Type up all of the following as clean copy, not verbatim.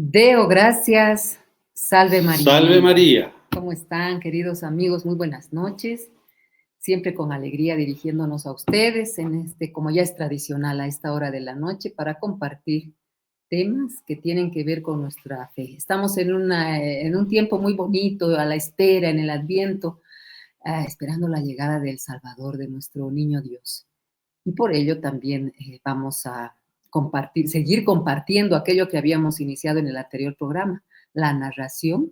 Deo, gracias. Salve María. Salve María. ¿Cómo están, queridos amigos? Muy buenas noches. Siempre con alegría dirigiéndonos a ustedes como ya es tradicional a esta hora de la noche, para compartir temas que tienen que ver con nuestra fe. Estamos en un tiempo muy bonito, a la espera, en el Adviento, esperando la llegada del Salvador, de nuestro niño Dios. Y por ello también vamos a seguir compartiendo aquello que habíamos iniciado en el anterior programa, la narración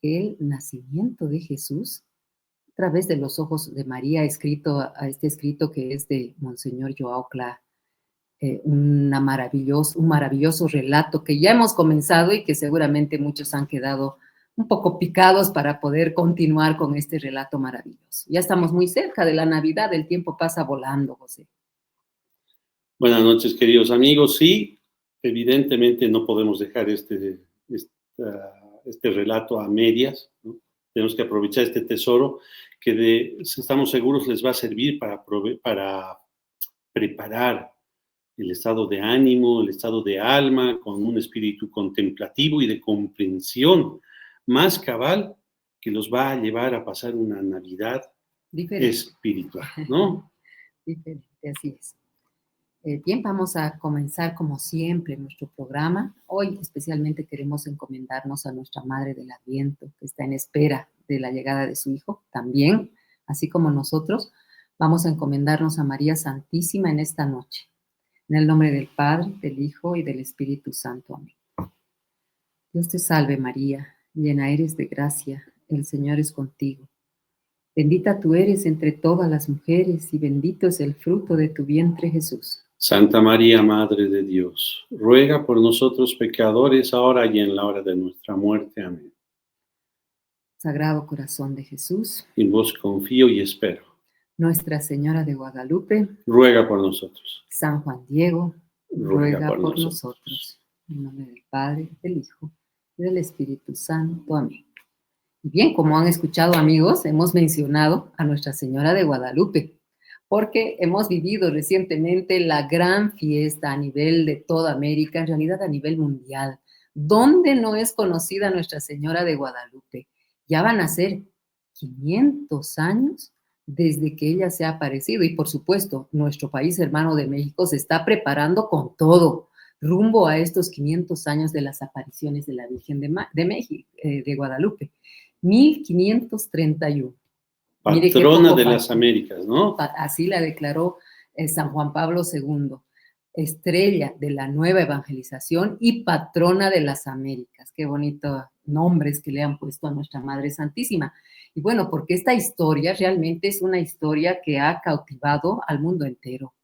del nacimiento de Jesús a través de los ojos de María, escrito a este escrito que es de Monseñor Joao Cla, un maravilloso relato que ya hemos comenzado y que seguramente muchos han quedado un poco picados para poder continuar con este relato maravilloso. Ya estamos muy cerca de la Navidad, el tiempo pasa volando, José. Buenas noches, queridos amigos. Sí, evidentemente no podemos dejar este relato a medias, ¿no? Tenemos que aprovechar este tesoro que estamos seguros les va a servir para preparar el estado de ánimo, el estado de alma, con un espíritu contemplativo y de comprensión más cabal, que los va a llevar a pasar una Navidad espiritual, ¿no? Diferente, así es. Bien, vamos a comenzar como siempre nuestro programa. Hoy especialmente queremos encomendarnos a nuestra Madre del Adviento, que está en espera de la llegada de su Hijo. También, así como nosotros, vamos a encomendarnos a María Santísima en esta noche. En el nombre del Padre, del Hijo y del Espíritu Santo. Amén. Dios te salve María, llena eres de gracia, el Señor es contigo. Bendita tú eres entre todas las mujeres y bendito es el fruto de tu vientre, Jesús. Santa María, Madre de Dios, ruega por nosotros pecadores, ahora y en la hora de nuestra muerte. Amén. Sagrado Corazón de Jesús, en vos confío y espero. Nuestra Señora de Guadalupe, ruega por nosotros. San Juan Diego, ruega por nosotros. En nombre del Padre, del Hijo y del Espíritu Santo. Amén. Bien, como han escuchado, amigos, hemos mencionado a Nuestra Señora de Guadalupe, porque hemos vivido recientemente la gran fiesta a nivel de toda América, en realidad a nivel mundial. ¿Dónde no es conocida Nuestra Señora de Guadalupe? Ya van a ser 500 años desde que ella se ha aparecido, y por supuesto, nuestro país hermano de México se está preparando con todo, rumbo a estos 500 años de las apariciones de la Virgen de México, de Guadalupe. 1531. Patrona de las Américas, ¿no? Así la declaró San Juan Pablo II, estrella de la nueva evangelización y patrona de las Américas. Qué bonitos nombres que le han puesto a nuestra Madre Santísima. Y bueno, porque esta historia realmente es una historia que ha cautivado al mundo entero,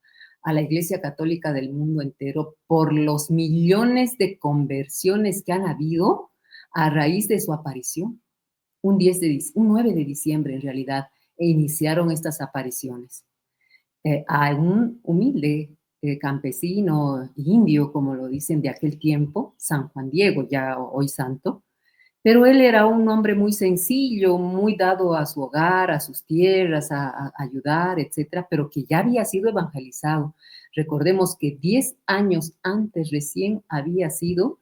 a la Iglesia Católica del mundo entero, por los millones de conversiones que han habido a raíz de su aparición. Un 9 de diciembre en realidad, iniciaron estas apariciones. A un humilde campesino indio, como lo dicen de aquel tiempo, San Juan Diego, ya hoy santo, pero él era un hombre muy sencillo, muy dado a su hogar, a sus tierras, a ayudar, etcétera, pero que ya había sido evangelizado. Recordemos que 10 años antes recién había sido,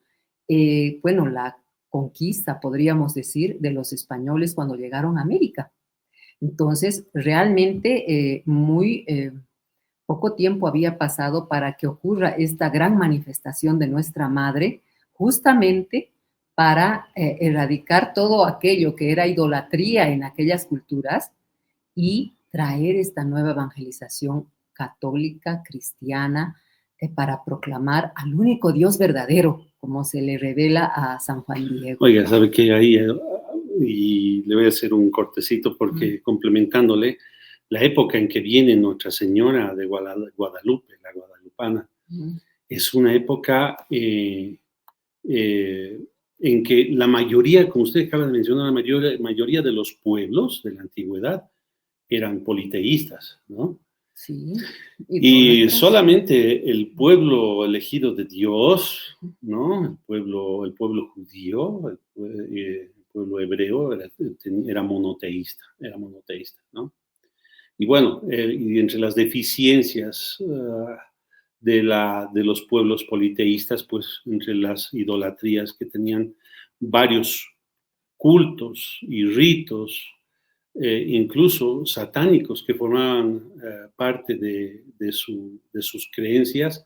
la conquista, podríamos decir, de los españoles cuando llegaron a América. Entonces, realmente poco tiempo había pasado para que ocurra esta gran manifestación de nuestra Madre, justamente para erradicar todo aquello que era idolatría en aquellas culturas y traer esta nueva evangelización católica, cristiana, para proclamar al único Dios verdadero, como se le revela a San Juan Diego. Oiga, ¿sabe qué? Ahí, y le voy a hacer un cortecito porque complementándole, la época en que viene Nuestra Señora de Guadalupe, la guadalupana, es una época en que la mayoría, como usted acaba de mencionar, la mayoría de los pueblos de la antigüedad eran politeístas, ¿no? Sí. Y solamente el pueblo elegido de Dios, ¿no? El pueblo judío, el pueblo hebreo era monoteísta, ¿no? Y bueno, y entre las deficiencias de los pueblos politeístas, pues entre las idolatrías que tenían varios cultos y ritos, incluso satánicos, que formaban parte de sus creencias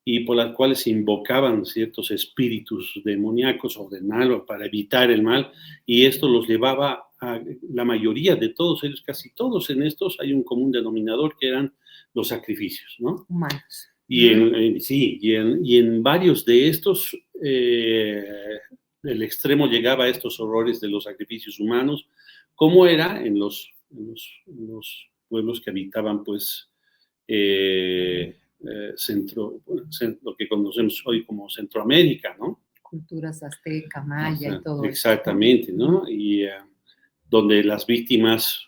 y por las cuales se invocaban ciertos espíritus demoníacos o del mal o para evitar el mal, y esto los llevaba a la mayoría de todos ellos, casi todos en estos hay un común denominador que eran los sacrificios, ¿no? Humanos. Sí, y en varios de estos, el extremo llegaba a estos horrores de los sacrificios humanos, como era en los pueblos que habitaban, pues, lo que conocemos hoy como Centroamérica, ¿no? Culturas azteca, maya y todo exactamente, esto. ¿no? Y donde las víctimas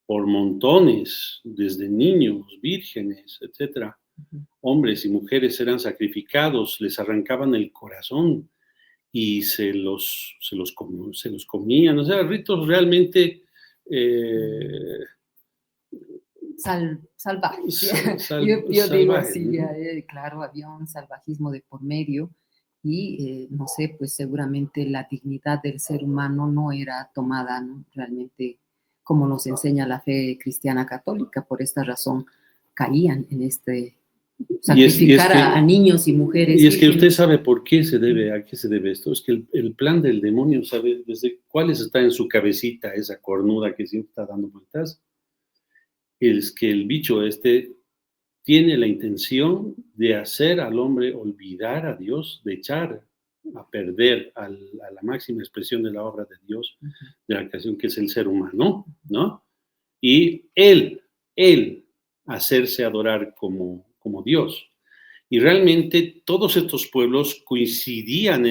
por montones, desde niños, vírgenes, etcétera, hombres y mujeres eran sacrificados, les arrancaban el corazón y se los comían. O sea, ritos realmente Salvajes. Yo digo así, ¿no? claro, había un salvajismo de por medio y no sé, pues seguramente la dignidad del ser humano no era tomada, ¿no? Realmente como nos enseña la fe cristiana católica. Por esta razón caían en sacrificar a niños y mujeres. Y es que usted sabe por qué a qué se debe esto. Es que el plan del demonio, ¿sabe desde cuáles está en su cabecita esa cornuda que siempre está dando vueltas? Es que el bicho tiene la intención de hacer al hombre olvidar a Dios, de echar a perder a la máxima expresión de la obra de Dios, de la creación, que es el ser humano, ¿no? Y él hacerse adorar como Dios. Y realmente todos estos pueblos coincidían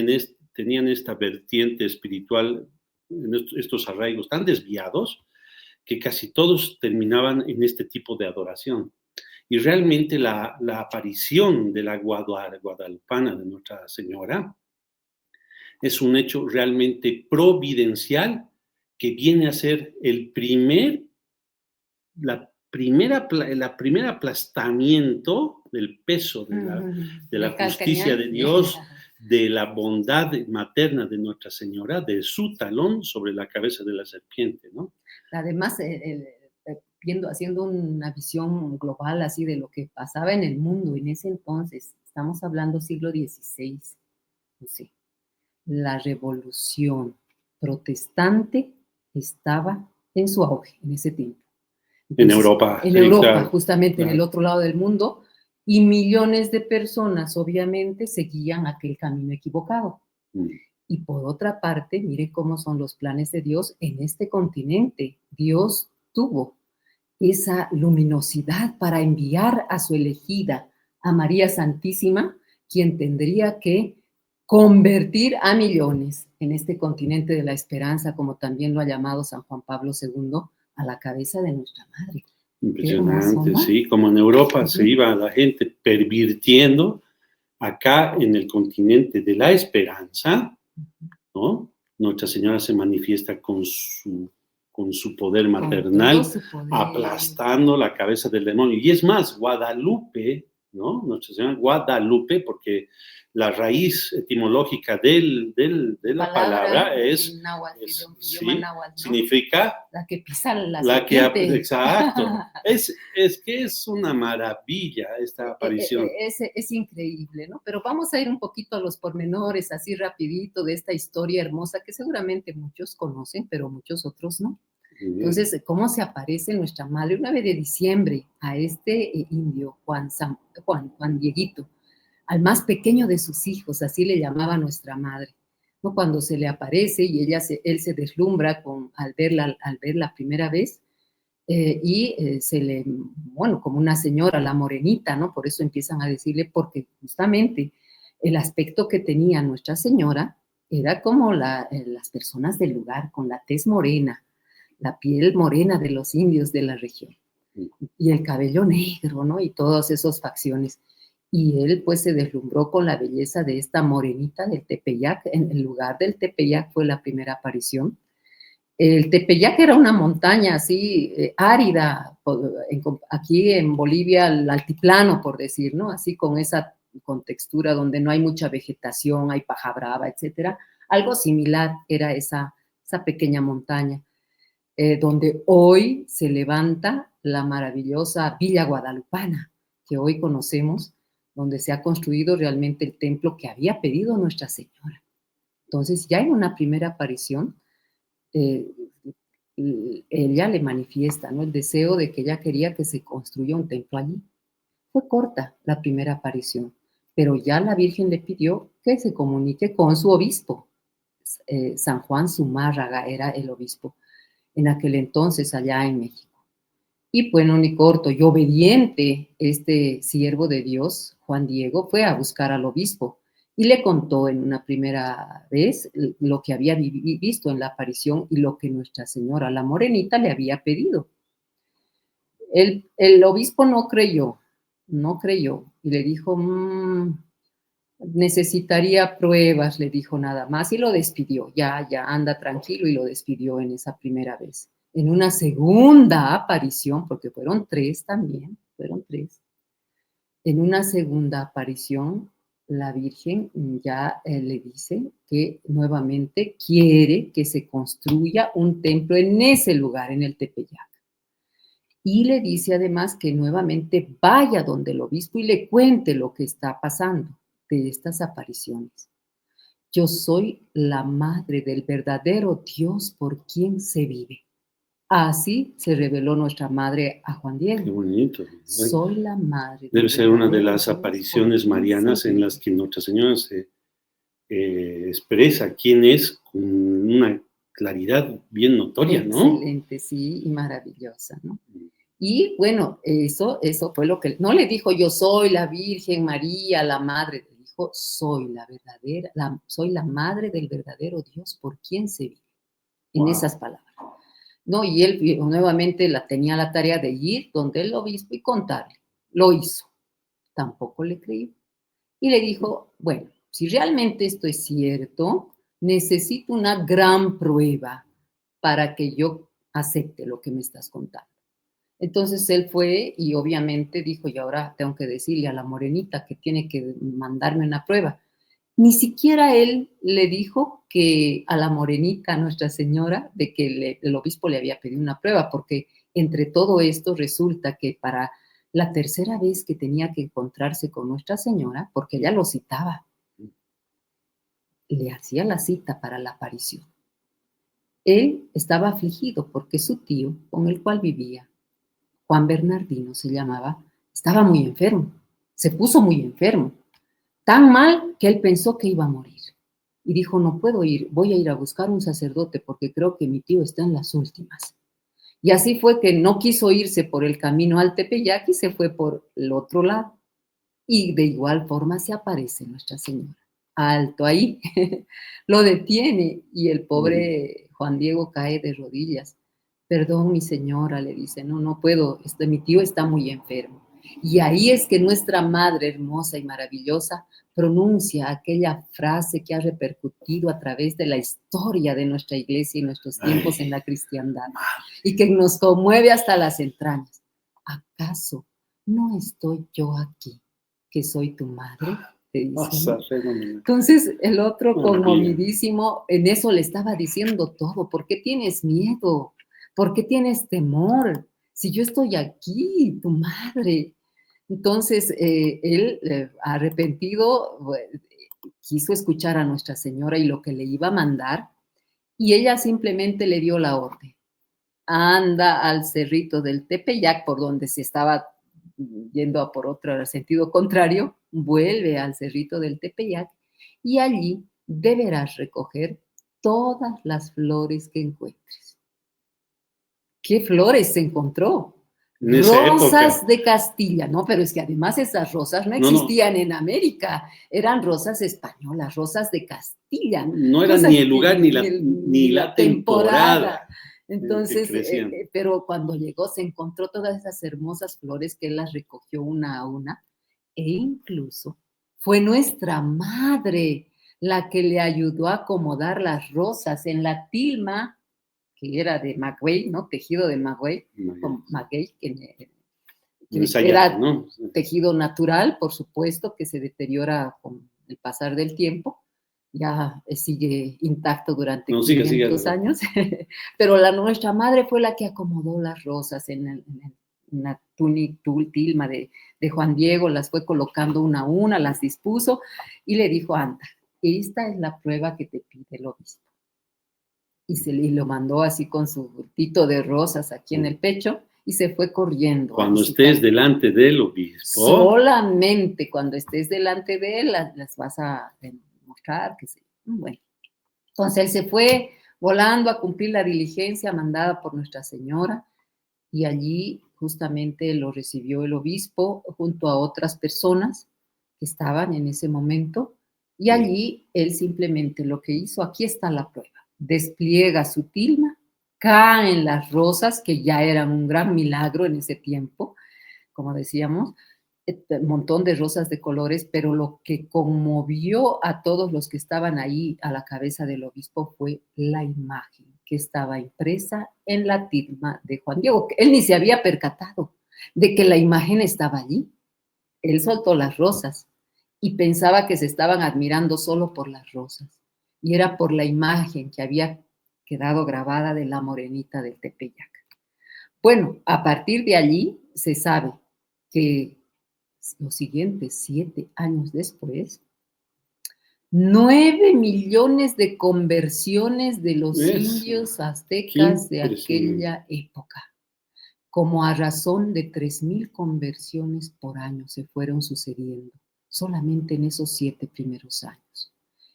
tenían esta vertiente espiritual, en estos arraigos tan desviados, que casi todos terminaban en este tipo de adoración. Y realmente la aparición de la guadalupana de Nuestra Señora es un hecho realmente providencial que viene a ser el primer aplastamiento del peso de la justicia de Dios, de la bondad materna de Nuestra Señora, de su talón sobre la cabeza de la serpiente, ¿no? Además, haciendo una visión global así de lo que pasaba en el mundo en ese entonces, estamos hablando siglo XVI, no sé, la revolución protestante estaba en su auge en ese tiempo. Entonces, en Europa. En Europa, claro, justamente claro. En el otro lado del mundo, y millones de personas obviamente seguían aquel camino equivocado. Y por otra parte, mire cómo son los planes de Dios en este continente. Dios tuvo esa luminosidad para enviar a su elegida, a María Santísima, quien tendría que convertir a millones en este continente de la esperanza, como también lo ha llamado San Juan Pablo II, a la cabeza de nuestra madre. Impresionante, ¿no? Sí, como en Europa se iba la gente pervirtiendo, acá en el continente de la esperanza, ¿no? Nuestra Señora se manifiesta con su poder maternal, su poder, aplastando la cabeza del demonio. Y es más, Guadalupe, ¿no? Nuestra Señora Guadalupe, porque la raíz etimológica de la palabra es, náhuatl, sí, náhuatl, ¿no? Significa la que pisa la serpiente. Exacto. Es que es una maravilla esta aparición. Es increíble, ¿no? Pero vamos a ir un poquito a los pormenores, así rapidito, de esta historia hermosa que seguramente muchos conocen, pero muchos otros no. Entonces, ¿cómo se aparece nuestra madre? Un 9 de diciembre a este indio, Juan Dieguito, al más pequeño de sus hijos, así le llamaba nuestra madre, ¿no? Cuando se le aparece y él se deslumbra al verla primera vez, como una señora, la morenita, ¿no? Por eso empiezan a decirle, porque justamente el aspecto que tenía Nuestra Señora era como las personas del lugar, con la tez morena, la piel morena de los indios de la región, y el cabello negro, ¿no? Y todas esas facciones. Y él pues se deslumbró con la belleza de esta morenita del Tepeyac. En el lugar del Tepeyac fue la primera aparición. El Tepeyac era una montaña así árida, aquí en Bolivia el altiplano, por decir, ¿no? Así con esa contextura donde no hay mucha vegetación, hay paja brava, etcétera. Algo similar era esa pequeña montaña, donde hoy se levanta la maravillosa Villa Guadalupana, que hoy conocemos, donde se ha construido realmente el templo que había pedido Nuestra Señora. Entonces, ya en una primera aparición, eh, ella le manifiesta, ¿no?, el deseo de que ella quería que se construya un templo allí. Fue corta la primera aparición, pero ya la Virgen le pidió que se comunique con su obispo. San Juan Zumárraga era el obispo en aquel entonces allá en México. Y bueno, ni corto y obediente, este siervo de Dios, Juan Diego, fue a buscar al obispo y le contó en una primera vez lo que había visto en la aparición y lo que Nuestra Señora, la morenita, le había pedido. El obispo no creyó y le dijo, necesitaría pruebas, le dijo nada más y lo despidió. Ya anda tranquilo, y lo despidió en esa primera vez. En una segunda aparición, porque fueron tres también, en una segunda aparición la Virgen ya le dice que nuevamente quiere que se construya un templo en ese lugar, en el Tepeyac. Y le dice además que nuevamente vaya donde el obispo y le cuente lo que está pasando de estas apariciones. Yo soy la madre del verdadero Dios por quien se vive. Así se reveló nuestra madre a Juan Diego. Qué bonito. Soy la madre. Debe ser una de las apariciones marianas en las que Nuestra Señora se expresa quién es con una claridad bien notoria, ¿no? Excelente, sí, y maravillosa, ¿no? Y bueno, eso fue lo que, no le dijo yo soy la Virgen María, la madre, le dijo soy soy la madre del verdadero Dios por quien se vive, en esas palabras. No, y él nuevamente tenía la tarea de ir donde el obispo y contarle. Lo hizo. Tampoco le creyó. Y le dijo, bueno, si realmente esto es cierto, necesito una gran prueba para que yo acepte lo que me estás contando. Entonces él fue y obviamente dijo, y ahora tengo que decirle a la morenita que tiene que mandarme una prueba. Ni siquiera él le dijo que a la morenita, a Nuestra Señora, de que el obispo le había pedido una prueba, porque entre todo esto resulta que para la tercera vez que tenía que encontrarse con Nuestra Señora, porque ella lo citaba, le hacía la cita para la aparición. Él estaba afligido porque su tío, con el cual vivía, Juan Bernardino se llamaba, estaba muy enfermo, se puso muy enfermo, tan mal que él pensó que iba a morir. Y dijo, no puedo ir, voy a ir a buscar un sacerdote porque creo que mi tío está en las últimas. Y así fue que no quiso irse por el camino al Tepeyac y se fue por el otro lado. Y de igual forma se aparece Nuestra Señora. Alto ahí, lo detiene y el pobre Juan Diego cae de rodillas. Perdón, mi señora, le dice, no puedo, mi tío está muy enfermo. Y ahí es que nuestra madre hermosa y maravillosa pronuncia aquella frase que ha repercutido a través de la historia de nuestra iglesia y nuestros tiempos en la cristiandad y que nos conmueve hasta las entrañas. ¿Acaso no estoy yo aquí, que soy tu madre? Te dice, ¿no? Entonces el otro conmovidísimo en eso le estaba diciendo todo. ¿Por qué tienes miedo? ¿Por qué tienes temor? Si yo estoy aquí, tu madre. Entonces, él, arrepentido, quiso escuchar a Nuestra Señora y lo que le iba a mandar, y ella simplemente le dio la orden. Anda al cerrito del Tepeyac, por donde se estaba yendo por otro sentido contrario, vuelve al cerrito del Tepeyac, y allí deberás recoger todas las flores que encuentres. ¿Qué flores se encontró? Rosas de Castilla, ¿no? Pero es que además esas rosas no existían en América, eran rosas españolas, rosas de Castilla. No era ni el lugar ni la temporada. Entonces, pero cuando llegó se encontró todas esas hermosas flores que él las recogió una a una, e incluso fue nuestra madre la que le ayudó a acomodar las rosas en la tilma, que que era de maguey, ¿no? Tejido de maguey, que Ensayado, era ¿no? tejido natural, por supuesto, que se deteriora con el pasar del tiempo, ya sigue intacto durante No, 500 años, pero nuestra madre fue la que acomodó las rosas en la tilma de Juan Diego, las fue colocando una a una, las dispuso y le dijo, anda, esta es la prueba que te pide el obispo. Y lo mandó así con su bultito de rosas aquí en el pecho y se fue corriendo. Cuando estés delante del obispo. Solamente cuando estés delante de él las vas a demostrar. Bueno, entonces él se fue volando a cumplir la diligencia mandada por Nuestra Señora y allí justamente lo recibió el obispo junto a otras personas que estaban en ese momento y allí él simplemente lo que hizo, aquí está la prueba, despliega su tilma, caen las rosas, que ya eran un gran milagro en ese tiempo, como decíamos, un montón de rosas de colores, pero lo que conmovió a todos los que estaban ahí a la cabeza del obispo fue la imagen que estaba impresa en la tilma de Juan Diego. Él ni se había percatado de que la imagen estaba allí. Él soltó las rosas y pensaba que se estaban admirando solo por las rosas. Y era por la imagen que había quedado grabada de la morenita del Tepeyac. Bueno, a partir de allí se sabe que los siguientes 7 años después, 9 millones de conversiones de los indios aztecas de aquella época. Como a razón de 3,000 conversiones por año se fueron sucediendo, solamente en esos 7 primeros años.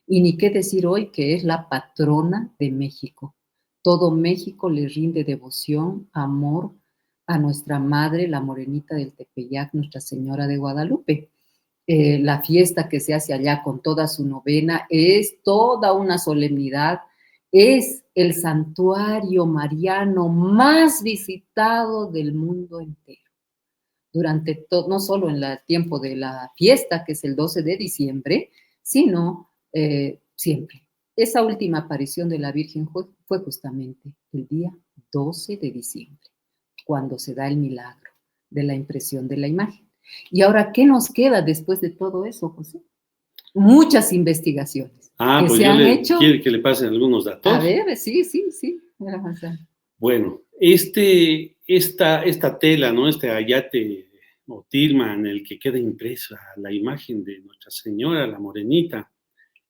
Y ni qué decir hoy que es la patrona de México. Todo México le rinde devoción, amor a nuestra madre, la morenita del Tepeyac, Nuestra Señora de Guadalupe. La fiesta que se hace allá con toda su novena es toda una solemnidad, es el santuario mariano más visitado del mundo entero. Durante todo, no solo en el tiempo de la fiesta, que es el 12 de diciembre, sino siempre. Esa última aparición de la Virgen fue justamente el día 12 de diciembre, cuando se da el milagro de la impresión de la imagen. Y ahora, ¿qué nos queda después de todo eso, José? Muchas investigaciones que pues se han hecho. ¿Quiere que le pasen algunos datos? A ver, sí. Bueno, esta tela, ¿no? Este ayate o tilma en el que queda impresa la imagen de Nuestra Señora, la morenita,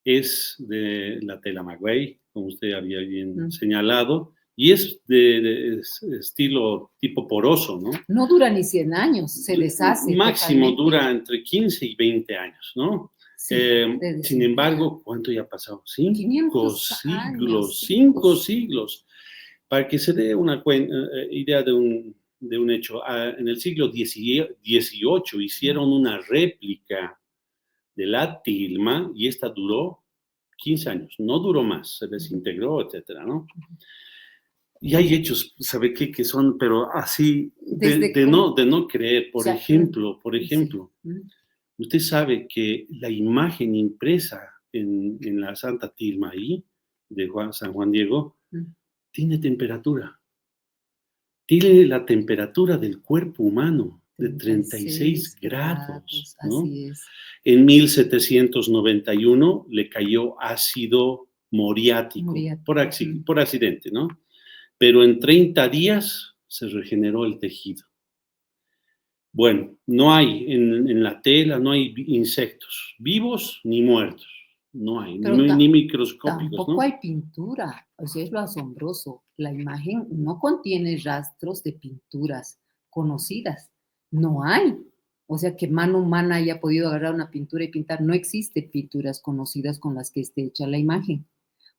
es de la tela maguey, como usted había bien señalado, y es de estilo tipo poroso, ¿no? No dura ni 100 años, se deshace. Máximo totalmente. Dura entre 15 y 20 años, ¿no? Sí, sin embargo, ¿cuánto ya ha pasado? 5 siglos, 5 siglos. Para que se dé una idea de un hecho, en el siglo XVIII hicieron una réplica de la tilma y esta duró 15 años, no duró más, se desintegró, etcétera, ¿no? Y hay hechos, ¿sabe qué? Que son, pero así, de no creer. Por ejemplo, usted sabe que la imagen impresa en la Santa Tilma ahí, de San Juan Diego, tiene temperatura. Tiene la temperatura del cuerpo humano, de 36 grados, ¿no? Así es. En 1791 le cayó ácido muriático. Por accidente, ¿no? Pero en 30 días se regeneró el tejido. Bueno, no hay en la tela, no hay insectos, vivos ni muertos. No hay, ni microscópicos. Tampoco, ¿no? hay pintura, o sea, es lo asombroso. La imagen no contiene rastros de pinturas conocidas, no hay. O sea, que mano humana haya podido agarrar una pintura y pintar, no existen pinturas conocidas con las que esté hecha la imagen.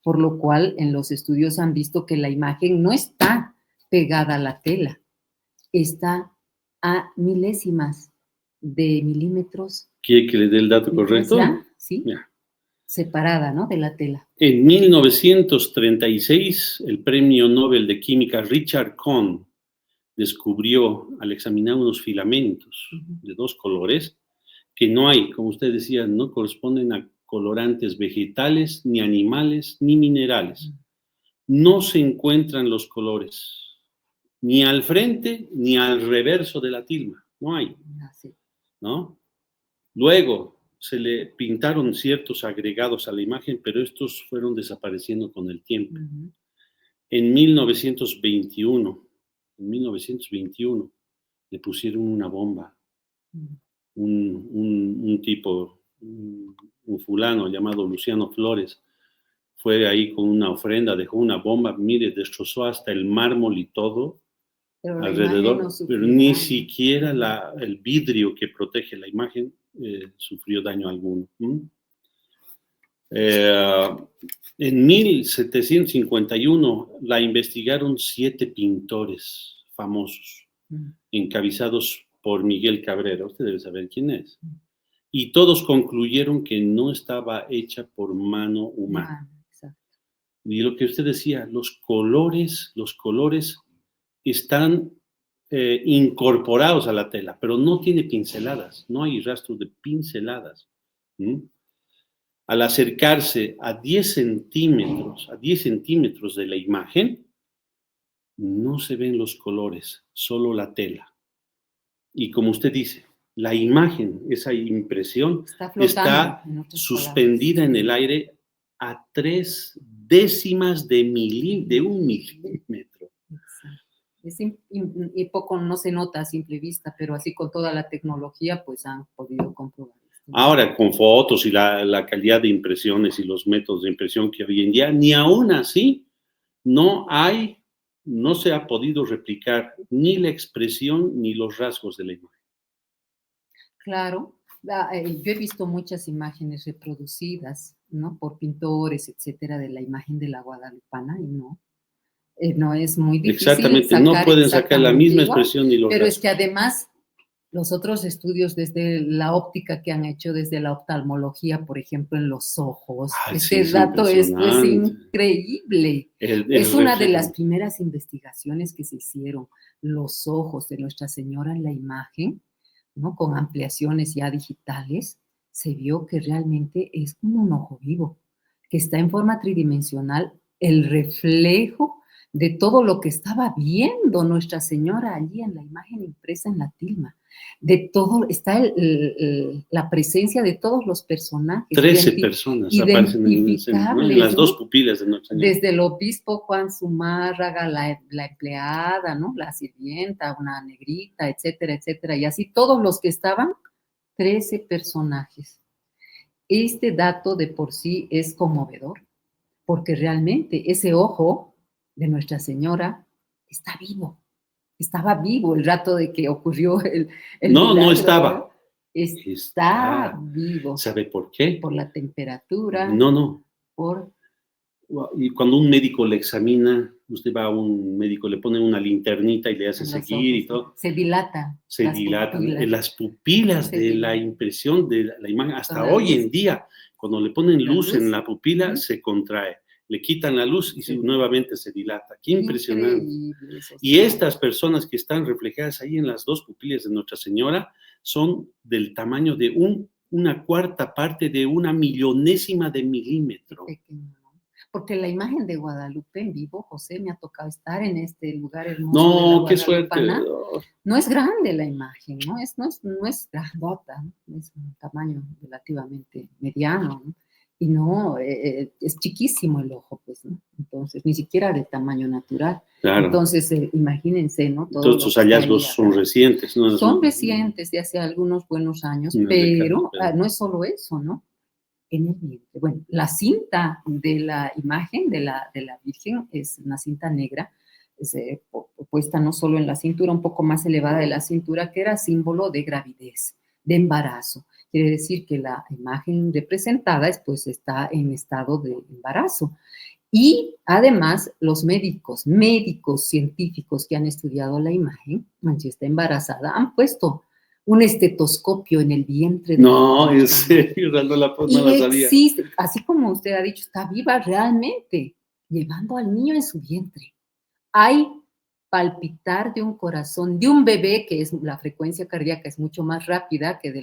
Por lo cual, en los estudios han visto que la imagen no está pegada a la tela, está a milésimas de milímetros. ¿Quiere que le dé el dato correcto? ¿Ya? Sí. Ya. Separada, ¿no? De la tela. En 1936, el premio Nobel de Química Richard Cohn descubrió, al examinar unos filamentos de 2 colores, que no hay, como usted decía, no corresponden a colorantes vegetales, ni animales, ni minerales. no se encuentran los colores, ni al frente ni al reverso de la tilma, no hay, Así. ¿no? Luego se le pintaron ciertos agregados a la imagen, pero estos fueron desapareciendo con el tiempo. Ujú. En 1921 le pusieron una bomba, Mm. un tipo, un fulano llamado Luciano Flores, fue ahí con una ofrenda, dejó una bomba, mire, destrozó hasta el mármol y todo Pero la imagen no alrededor, pero sufrió ni daño. siquiera el vidrio que protege la imagen sufrió daño alguno. Eh, en 1751 la investigaron 7 pintores famosos, Mm. encabezados por Miguel Cabrera, usted debe saber quién es, Mm. y todos concluyeron que no estaba hecha por mano humana. Exacto. Y lo que usted decía, los colores están incorporados a la tela, pero no tiene pinceladas, no hay rastros de pinceladas. ¿Mm? Al acercarse a 10 centímetros de la imagen, no se ven los colores, solo la tela. Y como usted dice, la imagen, esa impresión, Está flotando, está en otras suspendida en el aire a 3 décimas de un milímetro. Exacto. Y poco no se nota a simple vista, pero así con toda la tecnología, pues han podido comprobar esto, ¿no? Ahora, con fotos y la calidad de impresiones y los métodos de impresión que hoy en día, ni aún así no hay, no se ha podido replicar ni la expresión ni los rasgos de la imagen. Claro, yo he visto muchas imágenes reproducidas, ¿no? Por pintores, etcétera, de la imagen de la guadalupana y no es muy difícil Exactamente, no sacar pueden sacar la exactamente misma igual, expresión ni los pero es que rasgos. además los otros estudios desde la óptica que han hecho desde la oftalmología, por ejemplo, en los ojos, Ay, sí, este es dato es impresionante. increíble. Es El una de reflejo. las primeras investigaciones que se hicieron, los ojos de Nuestra Señora en la imagen, ¿no? Con ampliaciones ya digitales, se vio que realmente es como un ojo vivo, que está en forma tridimensional, el reflejo de todo lo que estaba viendo Nuestra Señora allí en la imagen impresa en la tilma. De todo, está la presencia de todos los personajes 13 personas aparecen en escena, ¿no? En identificables, las dos ¿no? pupilas de Nuestra Señora. Desde el obispo Juan Zumárraga, la empleada, ¿no? La sirvienta, una negrita, etcétera, etcétera. Y así todos los que estaban, 13 personajes. Este dato de por sí es conmovedor, porque realmente ese ojo de Nuestra Señora está vivo, estaba vivo el rato de que ocurrió el No, no milagro, ¿eh? estaba. Está Está. vivo ¿Sabe por qué? por la temperatura, No, no. por... Y cuando un médico le examina, usted va a un médico, le pone una linternita y le hace En los seguir y ojos, todo, se dilatan se las dilatan. pupilas, Las pupilas se de la dilatan impresión de la imagen, con hasta la hoy luz, en día, cuando le ponen la luz en luz. la pupila, ¿Mm? se contrae. Le quitan la luz y Se dilata. nuevamente se dilata. Qué impresionante. Increíble esos Y datos. estas personas que están reflejadas ahí en las dos pupilas de Nuestra Señora son del tamaño de una cuarta parte de una millonésima de milímetro. Pequeño, ¿no? Porque la imagen de Guadalupe en vivo, José, me ha tocado estar en este lugar hermoso de la No, qué suerte. Guadalupana. No es grande la imagen, no es grandota, ¿no? Es un tamaño relativamente mediano, ¿no? Y no, es chiquísimo el ojo, pues, ¿no? Entonces, ni siquiera de tamaño natural. Claro. Entonces, imagínense, ¿no? Todo Todos lo estos que está hallazgos ahí son atrás. recientes, ¿no? Son recientes, de hace algunos buenos años, Unas décadas, pero no es solo eso, ¿no? En el vientre. Bueno, la cinta de la imagen de la Virgen es una cinta negra, puesta no solo en la cintura, un poco más elevada de la cintura, que era símbolo de gravidez, de embarazo. Quiere decir que la imagen representada pues, está en estado de embarazo. Y además, los médicos científicos que han estudiado la imagen, si está embarazada, han puesto un estetoscopio en el vientre de la no, en mujer. serio, no Y la sabía. existe, así como usted ha dicho, está viva realmente, llevando al niño en su vientre. Hay palpitar de un corazón de un bebé, que es la frecuencia cardíaca es mucho más rápida que de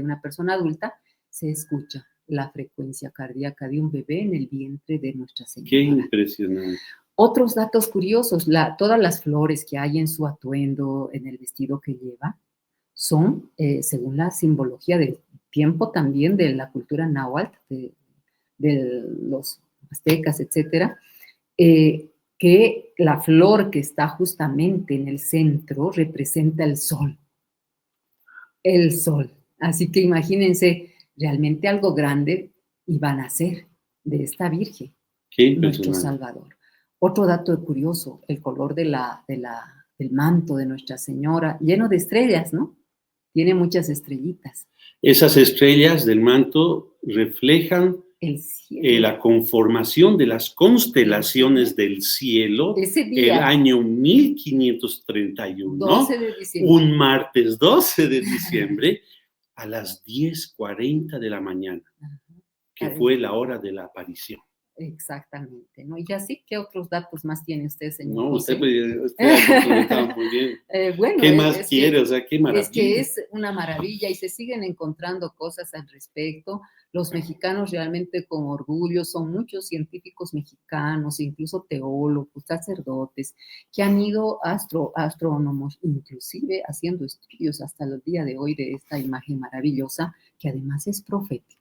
una persona adulta, se escucha. la frecuencia cardíaca de un bebé en el vientre de Nuestra Señora. Qué impresionante. Otros datos curiosos, todas las flores que hay en su atuendo, en el vestido que lleva, son, según la simbología del tiempo también de la cultura náhuatl, de los aztecas, etcétera, que la flor que está justamente en el centro representa el sol. El sol. Así que imagínense, realmente algo grande iba a nacer de esta Virgen, nuestro Salvador. Otro dato curioso, el color del manto de Nuestra Señora, lleno de estrellas, ¿no? Tiene muchas estrellitas. Esas estrellas del manto reflejan el cielo, la conformación de las constelaciones del cielo ese día, el año 1531, 12 de diciembre. Un martes 12 de diciembre a las 10:40 de la mañana, que fue la hora de la aparición. Exactamente, ¿no? Y así, ¿qué otros datos más tiene usted, señor No, José? usted ha complementado muy bien. Bueno, ¿Qué más quiere? O sea, qué maravilla. Es que es una maravilla y se siguen encontrando cosas al respecto. Los mexicanos realmente con orgullo, son muchos científicos mexicanos, incluso teólogos, sacerdotes, que han ido astrónomos, inclusive haciendo estudios hasta el día de hoy de esta imagen maravillosa, que además es profética.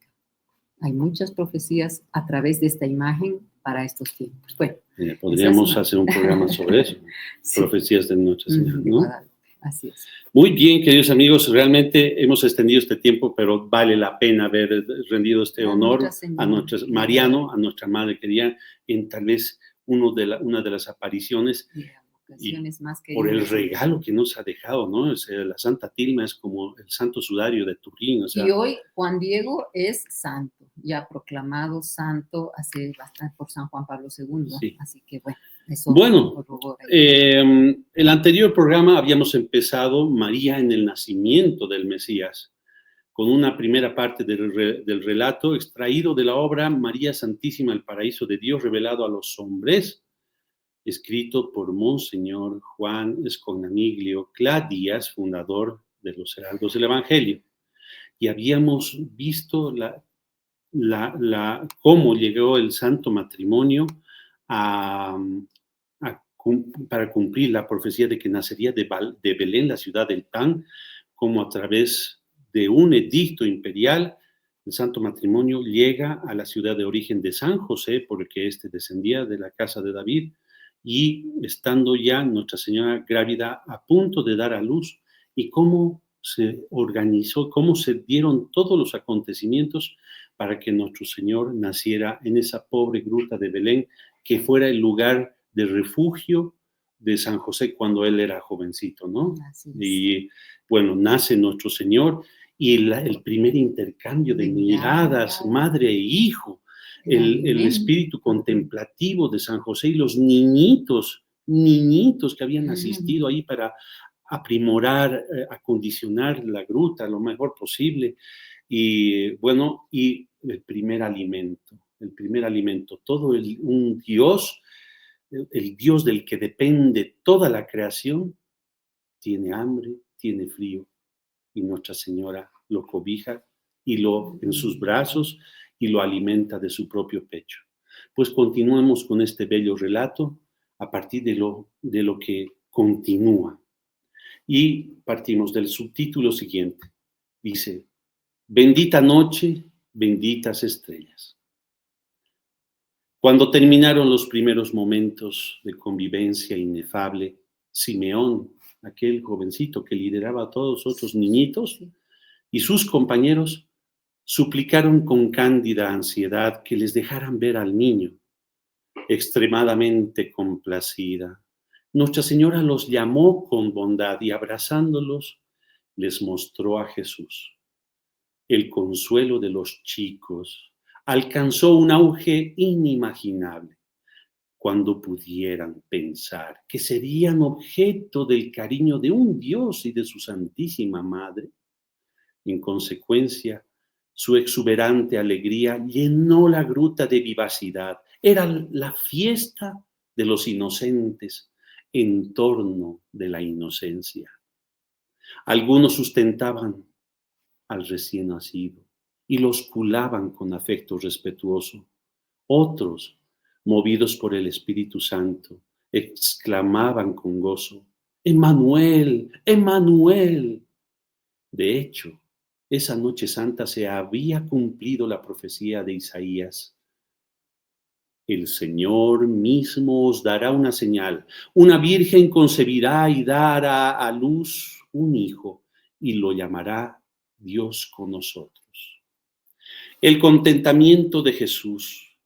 Hay muchas profecías a través de esta imagen para estos tiempos. Bueno, podríamos hacer un programa sobre eso. Sí. Profecías de Nuestra Señora, ¿no? Así es. Muy bien, queridos amigos, realmente hemos extendido este tiempo, pero vale la pena haber rendido este honor a Mariano, a nuestra madre querida, en tal vez una de las apariciones. Y más por el regalo que nos ha dejado, ¿no? O sea, la Santa Tilma es como el santo sudario de Turín. O sea, y hoy Juan Diego es santo, ya proclamado santo hace bastante por San Juan Pablo II. Sí. Así que bueno, eso. Bueno, el anterior programa habíamos empezado María en el nacimiento del Mesías, con una primera parte del relato extraído de la obra María Santísima, el paraíso de Dios revelado a los hombres, escrito por Monseñor Juan Escognamiglio Clá Díaz, fundador de los Heraldos del Evangelio. Y habíamos visto cómo llegó el santo matrimonio para cumplir la profecía de que nacería de Belén, la ciudad del pan, como a través de un edicto imperial, el santo matrimonio llega a la ciudad de origen de San José, porque éste descendía de la casa de David, y estando ya Nuestra Señora grávida a punto de dar a luz, y cómo se organizó, cómo se dieron todos los acontecimientos para que nuestro Señor naciera en esa pobre gruta de Belén, que fuera el lugar de refugio de San José cuando él era jovencito, ¿no? Y bueno, nace nuestro Señor y el primer intercambio de miradas, madre e hijo, el espíritu contemplativo de San José y los niñitos que habían asistido ahí para aprimorar, acondicionar la gruta lo mejor posible. Y bueno, y el primer alimento, todo un Dios, el Dios del que depende toda la creación, tiene hambre, tiene frío, y Nuestra Señora lo cobija en sus brazos y lo alimenta de su propio pecho. Pues continuemos con este bello relato a partir de lo que continúa. Y partimos del subtítulo siguiente. Dice: bendita noche, benditas estrellas. Cuando terminaron los primeros momentos de convivencia inefable, Simeón, aquel jovencito que lideraba a todos los otros niñitos, y sus compañeros suplicaron con cándida ansiedad que les dejaran ver al niño. Extremadamente complacida, Nuestra Señora los llamó con bondad y abrazándolos les mostró a Jesús. El consuelo de los chicos alcanzó un auge inimaginable cuando pudieran pensar que serían objeto del cariño de un Dios y de su Santísima Madre. En consecuencia, su exuberante alegría llenó la gruta de vivacidad. Era la fiesta de los inocentes en torno de la inocencia. Algunos sustentaban al recién nacido y los culaban con afecto respetuoso. Otros, movidos por el Espíritu Santo, exclamaban con gozo: ¡Emmanuel! ¡Emmanuel! De hecho, esa noche santa se había cumplido la profecía de Isaías: el Señor mismo os dará una señal. Una virgen concebirá y dará a luz un hijo, y lo llamará Dios con nosotros. El contentamiento de Jesús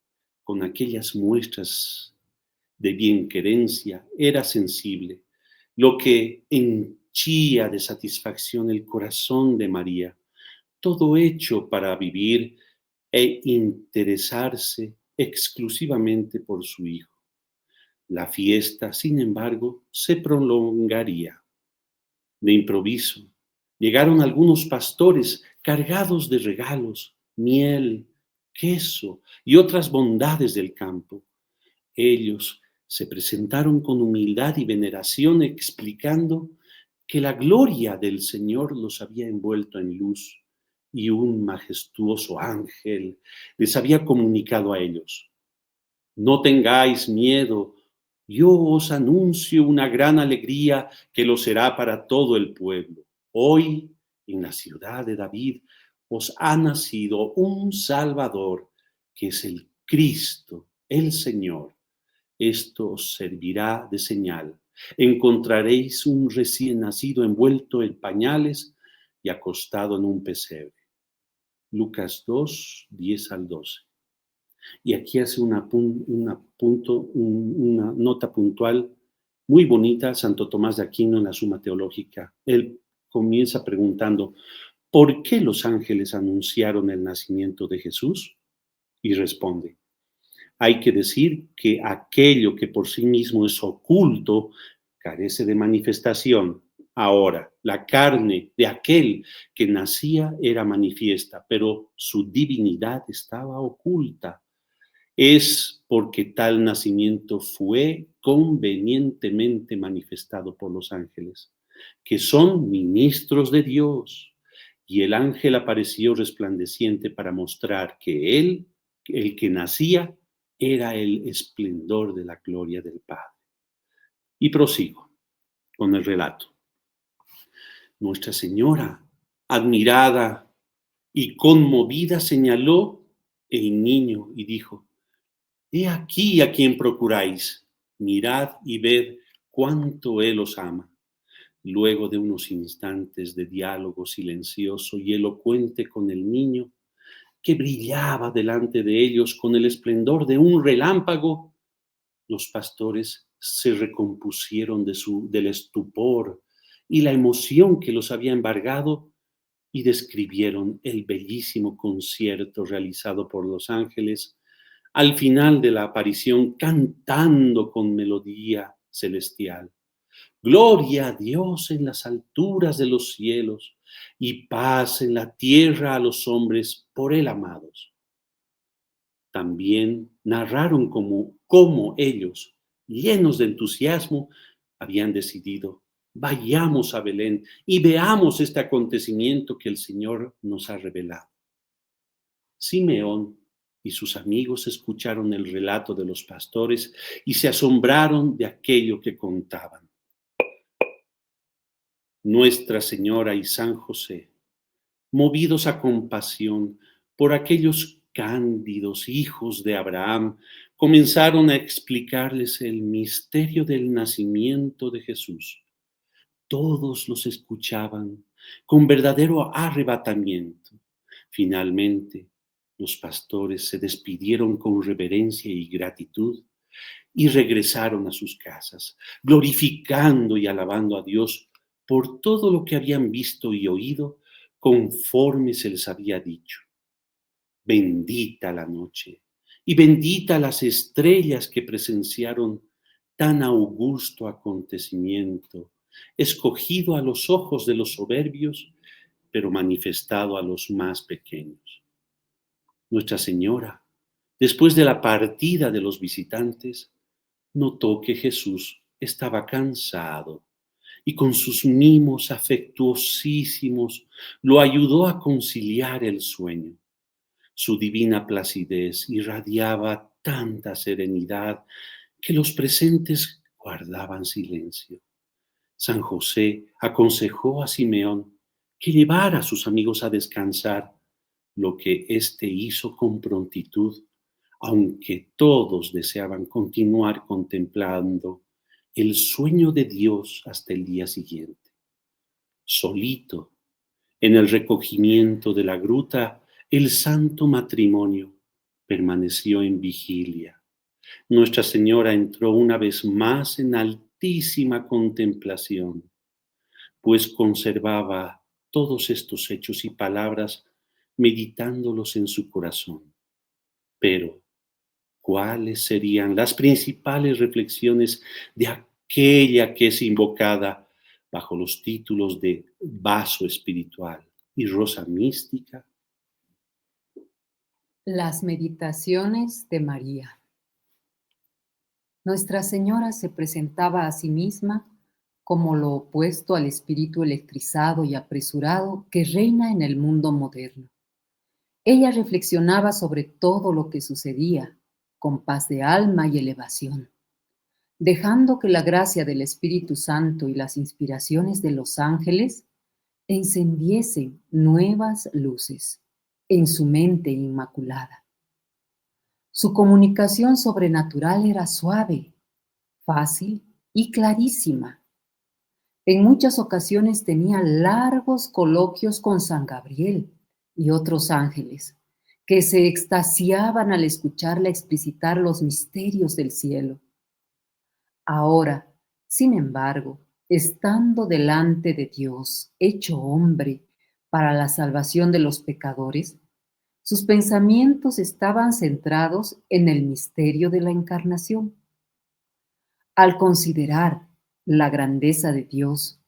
con aquellas muestras de bienquerencia era sensible, lo que henchía de satisfacción el corazón de María, todo hecho para vivir e interesarse exclusivamente por su hijo. La fiesta, sin embargo, se prolongaría. De improviso, llegaron algunos pastores cargados de regalos, miel, queso y otras bondades del campo. Ellos se presentaron con humildad y veneración, explicando que la gloria del Señor los había envuelto en luz y un majestuoso ángel les había comunicado a ellos: no tengáis miedo, yo os anuncio una gran alegría que lo será para todo el pueblo. Hoy, en la ciudad de David, os ha nacido un Salvador, que es el Cristo, el Señor. Esto os servirá de señal. Encontraréis un recién nacido envuelto en pañales y acostado en un pesebre. Lucas 2, 10 al 12. Y aquí hace una nota puntual muy bonita Santo Tomás de Aquino en la Suma Teológica. Él comienza preguntando: ¿por qué los ángeles anunciaron el nacimiento de Jesús? Y responde: hay que decir que aquello que por sí mismo es oculto carece de manifestación. Ahora, la carne de aquel que nacía era manifiesta, pero su divinidad estaba oculta. Es porque tal nacimiento fue convenientemente manifestado por los ángeles, que son ministros de Dios. Y el ángel apareció resplandeciente para mostrar que él, el que nacía, era el esplendor de la gloria del Padre. Y prosigo con el relato. Nuestra Señora, admirada y conmovida, señaló el niño y dijo: he aquí a quien procuráis, mirad y ved cuánto él os ama. Luego de unos instantes de diálogo silencioso y elocuente con el niño, que brillaba delante de ellos con el esplendor de un relámpago, los pastores se recompusieron del estupor y la emoción que los había embargado y describieron el bellísimo concierto realizado por los ángeles al final de la aparición, cantando con melodía celestial: gloria a Dios en las alturas de los cielos y paz en la tierra a los hombres por él amados. También narraron cómo ellos, llenos de entusiasmo, habían decidido: vayamos a Belén y veamos este acontecimiento que el Señor nos ha revelado. Simeón y sus amigos escucharon el relato de los pastores y se asombraron de aquello que contaban. Nuestra Señora y San José, movidos a compasión por aquellos cándidos hijos de Abraham, comenzaron a explicarles el misterio del nacimiento de Jesús. Todos los escuchaban con verdadero arrebatamiento. Finalmente, los pastores se despidieron con reverencia y gratitud y regresaron a sus casas, glorificando y alabando a Dios por todo lo que habían visto y oído, conforme se les había dicho. Bendita la noche y bendita las estrellas que presenciaron tan augusto acontecimiento, escogido a los ojos de los soberbios, pero manifestado a los más pequeños. Nuestra Señora, después de la partida de los visitantes, notó que Jesús estaba cansado y con sus mimos afectuosísimos lo ayudó a conciliar el sueño. Su divina placidez irradiaba tanta serenidad que los presentes guardaban silencio. San José aconsejó a Simeón que llevara a sus amigos a descansar, lo que éste hizo con prontitud, aunque todos deseaban continuar contemplando el sueño de Dios hasta el día siguiente. Solito, en el recogimiento de la gruta, el santo matrimonio permaneció en vigilia. Nuestra Señora entró una vez más en altísima contemplación, pues conservaba todos estos hechos y palabras meditándolos en su corazón. Pero, ¿cuáles serían las principales reflexiones de aquella que es invocada bajo los títulos de vaso espiritual y rosa mística? Las meditaciones de María. Nuestra Señora se presentaba a sí misma como lo opuesto al espíritu electrizado y apresurado que reina en el mundo moderno. Ella reflexionaba sobre todo lo que sucedía, con paz de alma y elevación, dejando que la gracia del Espíritu Santo y las inspiraciones de los ángeles encendiesen nuevas luces en su mente inmaculada. Su comunicación sobrenatural era suave, fácil y clarísima. En muchas ocasiones tenía largos coloquios con San Gabriel y otros ángeles, que se extasiaban al escucharla explicitar los misterios del cielo. Ahora, sin embargo, estando delante de Dios, hecho hombre para la salvación de los pecadores, sus pensamientos estaban centrados en el misterio de la encarnación. Al considerar la grandeza de Dios,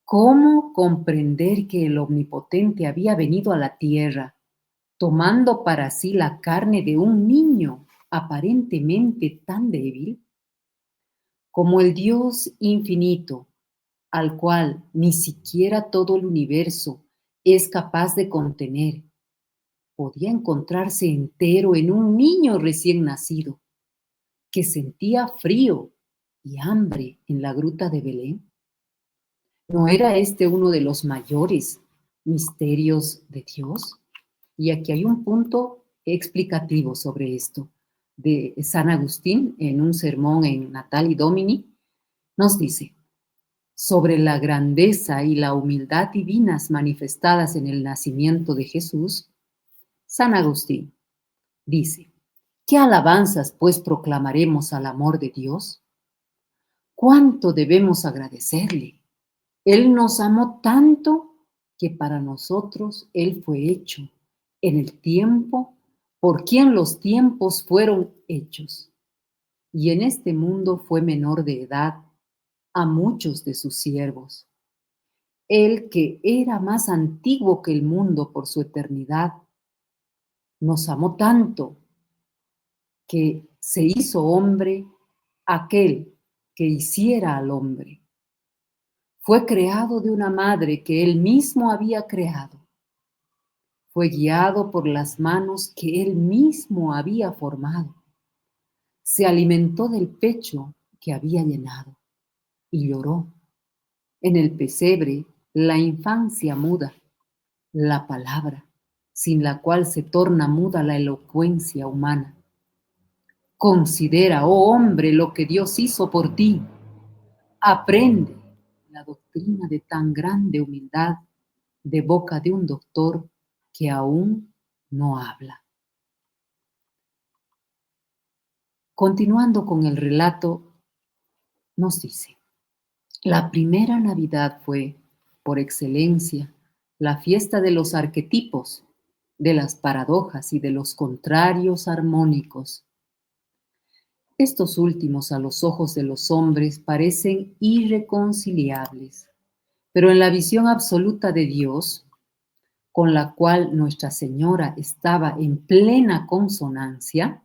¿cómo comprender que el Omnipotente había venido a la tierra, tomando para sí la carne de un niño aparentemente tan débil? Como el Dios infinito, al cual ni siquiera todo el universo es capaz de contener, podía encontrarse entero en un niño recién nacido, que sentía frío y hambre en la gruta de Belén. ¿No era este uno de los mayores misterios de Dios? Y aquí hay un punto explicativo sobre esto de San Agustín en un sermón en Natali Domini. Nos dice, sobre la grandeza y la humildad divinas manifestadas en el nacimiento de Jesús, San Agustín dice, ¿qué alabanzas pues proclamaremos al amor de Dios? ¿Cuánto debemos agradecerle? Él nos amó tanto que para nosotros Él fue hecho en el tiempo por quien los tiempos fueron hechos. Y en este mundo fue menor de edad a muchos de sus siervos. Él que era más antiguo que el mundo por su eternidad, nos amó tanto que se hizo hombre aquel que hiciera al hombre. Fue creado de una madre que él mismo había creado. Fue guiado por las manos que él mismo había formado. Se alimentó del pecho que había llenado y lloró. En el pesebre, la infancia muda, la palabra, sin la cual se torna muda la elocuencia humana. Considera, oh hombre, lo que Dios hizo por ti. Aprende la doctrina de tan grande humildad de boca de un doctor que aún no habla. Continuando con el relato, nos dice, la primera Navidad fue, por excelencia, la fiesta de los arquetipos, de las paradojas y de los contrarios armónicos. Estos últimos a los ojos de los hombres parecen irreconciliables, pero en la visión absoluta de Dios, con la cual Nuestra Señora estaba en plena consonancia,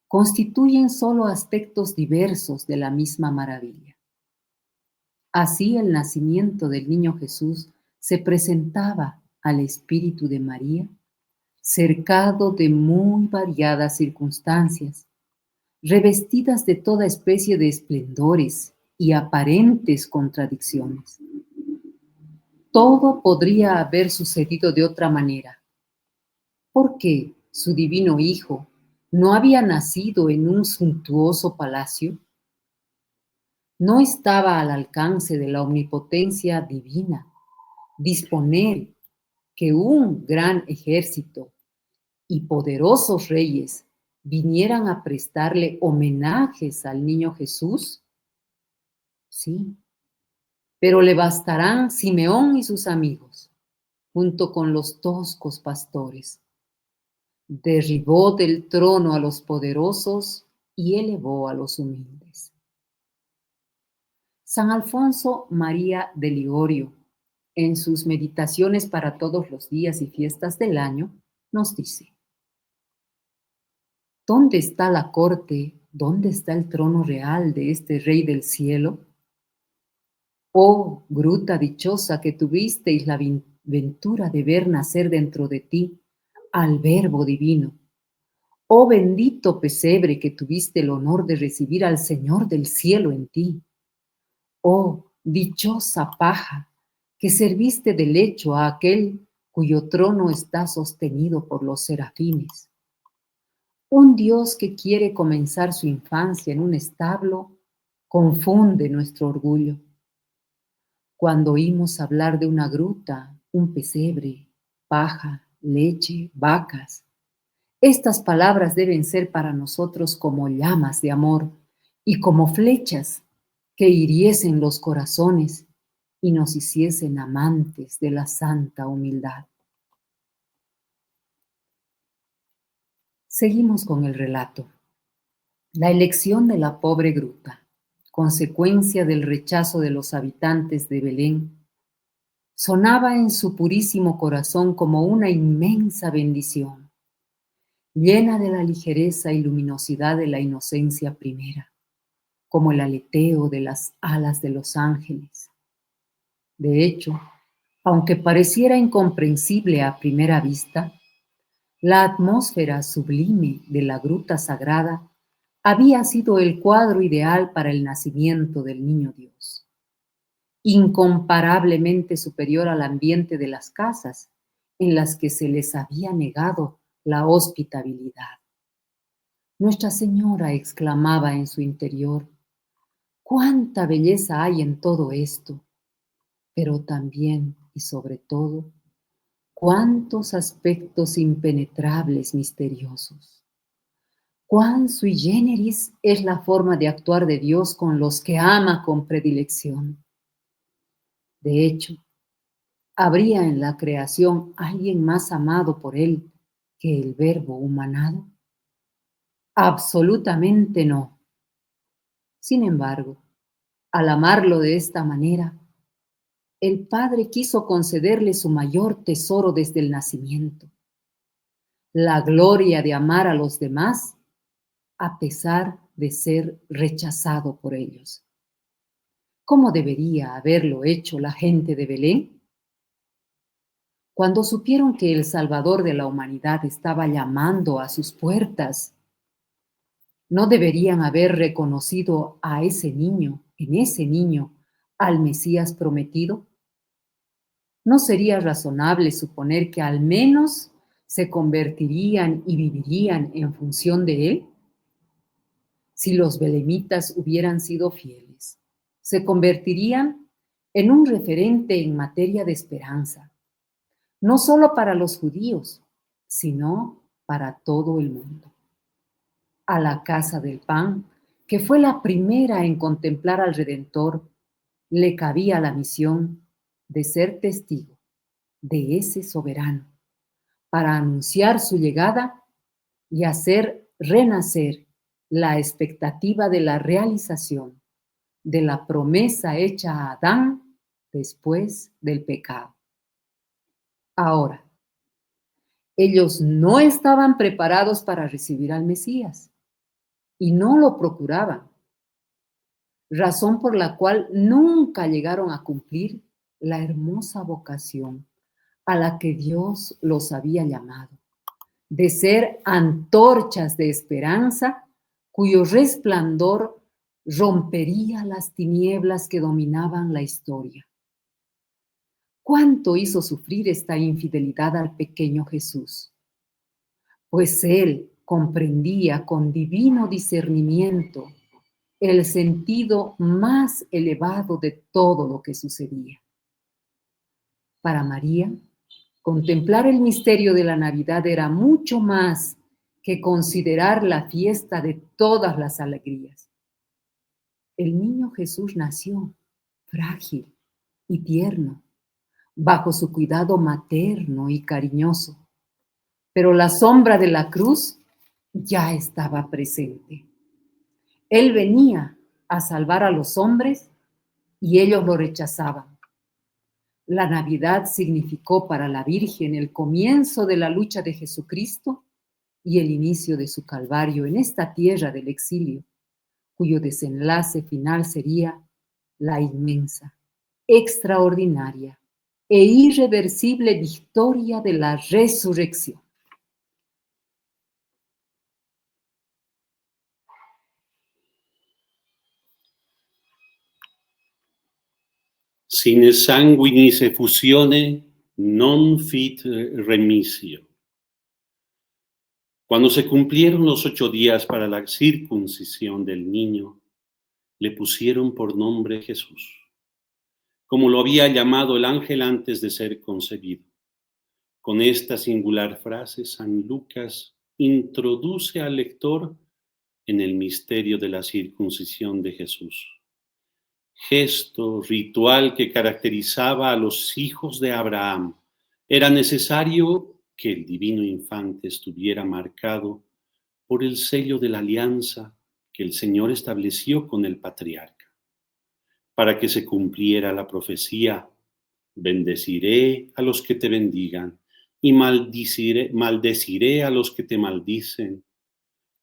constituyen solo aspectos diversos de la misma maravilla. Así el nacimiento del niño Jesús se presentaba al espíritu de María cercado de muy variadas circunstancias, revestidas de toda especie de esplendores y aparentes contradicciones. Todo podría haber sucedido de otra manera. ¿Por qué su divino Hijo no había nacido en un suntuoso palacio? No estaba al alcance de la omnipotencia divina disponer que un gran ejército y poderosos reyes vinieran a prestarle homenajes al niño Jesús. Sí, pero le bastarán Simeón y sus amigos, junto con los toscos pastores. Derribó del trono a los poderosos y elevó a los humildes. San Alfonso María de Ligorio, en sus meditaciones para todos los días y fiestas del año, nos dice: ¿dónde está la corte? ¿Dónde está el trono real de este Rey del cielo? Oh, gruta dichosa que tuvisteis la ventura de ver nacer dentro de ti al Verbo divino. Oh, bendito pesebre que tuviste el honor de recibir al Señor del cielo en ti. Oh, dichosa paja que serviste de lecho a aquel cuyo trono está sostenido por los serafines. Un Dios que quiere comenzar su infancia en un establo confunde nuestro orgullo. Cuando oímos hablar de una gruta, un pesebre, paja, leche, vacas, estas palabras deben ser para nosotros como llamas de amor y como flechas que hiriesen los corazones y nos hiciesen amantes de la santa humildad. Seguimos con el relato. La elección de la pobre gruta, consecuencia del rechazo de los habitantes de Belén, sonaba en su purísimo corazón como una inmensa bendición, llena de la ligereza y luminosidad de la inocencia primera, como el aleteo de las alas de los ángeles. De hecho, aunque pareciera incomprensible a primera vista, la atmósfera sublime de la gruta sagrada había sido el cuadro ideal para el nacimiento del niño Dios, incomparablemente superior al ambiente de las casas en las que se les había negado la hospitabilidad. Nuestra Señora exclamaba en su interior: cuánta belleza hay en todo esto, pero también y sobre todo, cuántos aspectos impenetrables, misteriosos. Cuán sui generis es la forma de actuar de Dios con los que ama con predilección. De hecho, ¿habría en la creación alguien más amado por Él que el Verbo humanado? Absolutamente no. Sin embargo, al amarlo de esta manera, el Padre quiso concederle su mayor tesoro desde el nacimiento, la gloria de amar a los demás a pesar de ser rechazado por ellos. ¿Cómo debería haberlo hecho la gente de Belén? Cuando supieron que el Salvador de la humanidad estaba llamando a sus puertas, ¿no deberían haber reconocido a ese niño, en ese niño, al Mesías prometido? ¿No sería razonable suponer que al menos se convertirían y vivirían en función de él? Si los belemitas hubieran sido fieles, se convertirían en un referente en materia de esperanza, no solo para los judíos, sino para todo el mundo. A la casa del pan, que fue la primera en contemplar al Redentor, le cabía la misión de ser testigo de ese soberano, para anunciar su llegada y hacer renacer la expectativa de la realización de la promesa hecha a Adán después del pecado. Ahora, ellos no estaban preparados para recibir al Mesías y no lo procuraban, razón por la cual nunca llegaron a cumplir la hermosa vocación a la que Dios los había llamado, de ser antorchas de esperanza cuyo resplandor rompería las tinieblas que dominaban la historia. ¿Cuánto hizo sufrir esta infidelidad al pequeño Jesús? Pues él comprendía con divino discernimiento el sentido más elevado de todo lo que sucedía. Para María, contemplar el misterio de la Navidad era mucho más que considerar la fiesta de todas las alegrías. El niño Jesús nació frágil y tierno, bajo su cuidado materno y cariñoso, pero la sombra de la cruz ya estaba presente. Él venía a salvar a los hombres y ellos lo rechazaban. La Navidad significó para la Virgen el comienzo de la lucha de Jesucristo y el inicio de su calvario en esta tierra del exilio, cuyo desenlace final sería la inmensa, extraordinaria e irreversible victoria de la resurrección. Sine sanguinis effusione non fit remissio. Cuando se cumplieron los 8 días para la circuncisión del niño, le pusieron por nombre Jesús, como lo había llamado el ángel antes de ser concebido. Con esta singular frase, San Lucas introduce al lector en el misterio de la circuncisión de Jesús, gesto ritual que caracterizaba a los hijos de Abraham. Era necesario que el divino infante estuviera marcado por el sello de la alianza que el Señor estableció con el patriarca, para que se cumpliera la profecía: bendeciré a los que te bendigan y maldeciré a los que te maldicen.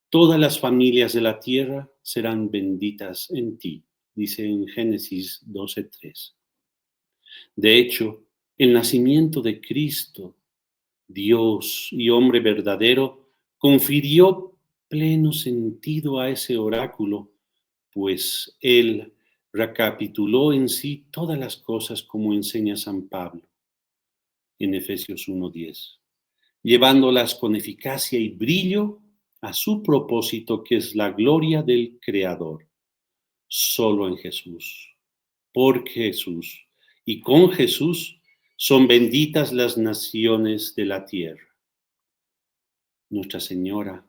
Todas las familias de la tierra serán benditas en ti, dice en Génesis 12:3. De hecho, el nacimiento de Cristo, Dios y hombre verdadero, confirió pleno sentido a ese oráculo, pues él recapituló en sí todas las cosas como enseña San Pablo en Efesios 1:10, llevándolas con eficacia y brillo a su propósito, que es la gloria del Creador. Solo en Jesús, por Jesús y con Jesús son benditas las naciones de la tierra. Nuestra Señora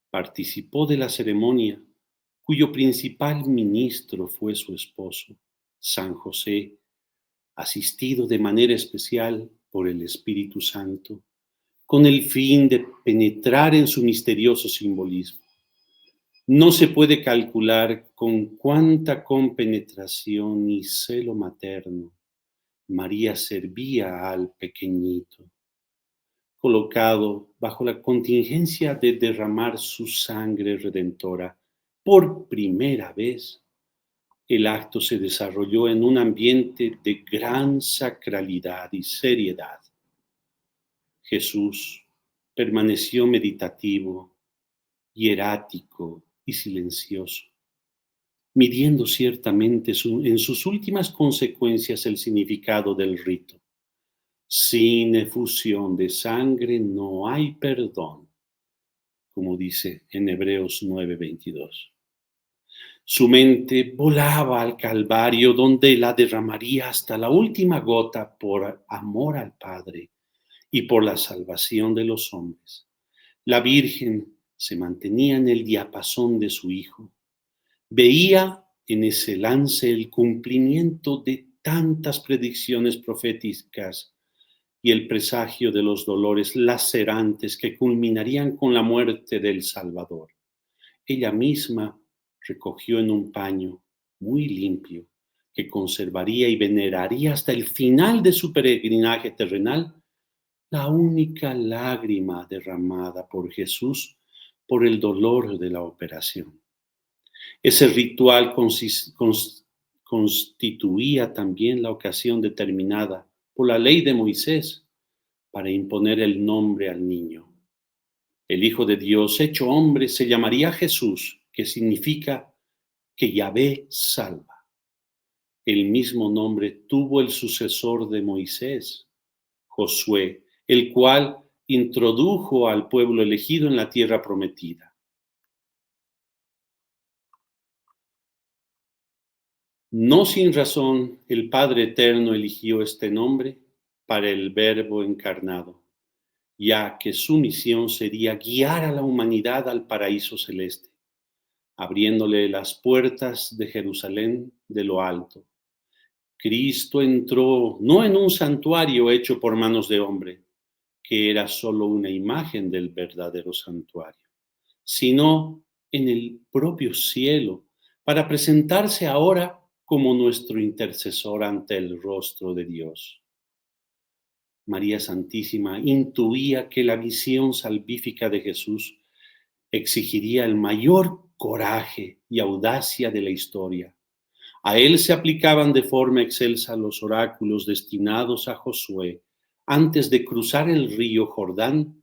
participó de la ceremonia, cuyo principal ministro fue su esposo, San José, asistido de manera especial por el Espíritu Santo, con el fin de penetrar en su misterioso simbolismo. No se puede calcular con cuánta compenetración y celo materno María servía al pequeñito, colocado bajo la contingencia de derramar su sangre redentora. Por primera vez, el acto se desarrolló en un ambiente de gran sacralidad y seriedad. Jesús permaneció meditativo, hierático y silencioso, midiendo ciertamente en sus últimas consecuencias el significado del rito. Sin efusión de sangre no hay perdón, como dice en Hebreos 9:22. Su mente volaba al Calvario, donde la derramaría hasta la última gota por amor al Padre y por la salvación de los hombres. La Virgen se mantenía en el diapasón de su Hijo. Veía en ese lance el cumplimiento de tantas predicciones proféticas y el presagio de los dolores lacerantes que culminarían con la muerte del Salvador. Ella misma recogió en un paño muy limpio, que conservaría y veneraría hasta el final de su peregrinaje terrenal, la única lágrima derramada por Jesús por el dolor de la operación. Ese ritual constituía también la ocasión determinada por la ley de Moisés para imponer el nombre al niño. El Hijo de Dios, hecho hombre, se llamaría Jesús, que significa que Yahvé salva. El mismo nombre tuvo el sucesor de Moisés, Josué, el cual introdujo al pueblo elegido en la tierra prometida. No sin razón, el Padre Eterno eligió este nombre para el Verbo encarnado, ya que su misión sería guiar a la humanidad al paraíso celeste, abriéndole las puertas de Jerusalén de lo alto. Cristo entró no en un santuario hecho por manos de hombre, que era solo una imagen del verdadero santuario, sino en el propio cielo, para presentarse ahora como nuestro intercesor ante el rostro de Dios. María Santísima intuía que la visión salvífica de Jesús exigiría el mayor coraje y audacia de la historia. A él se aplicaban de forma excelsa los oráculos destinados a Josué antes de cruzar el río Jordán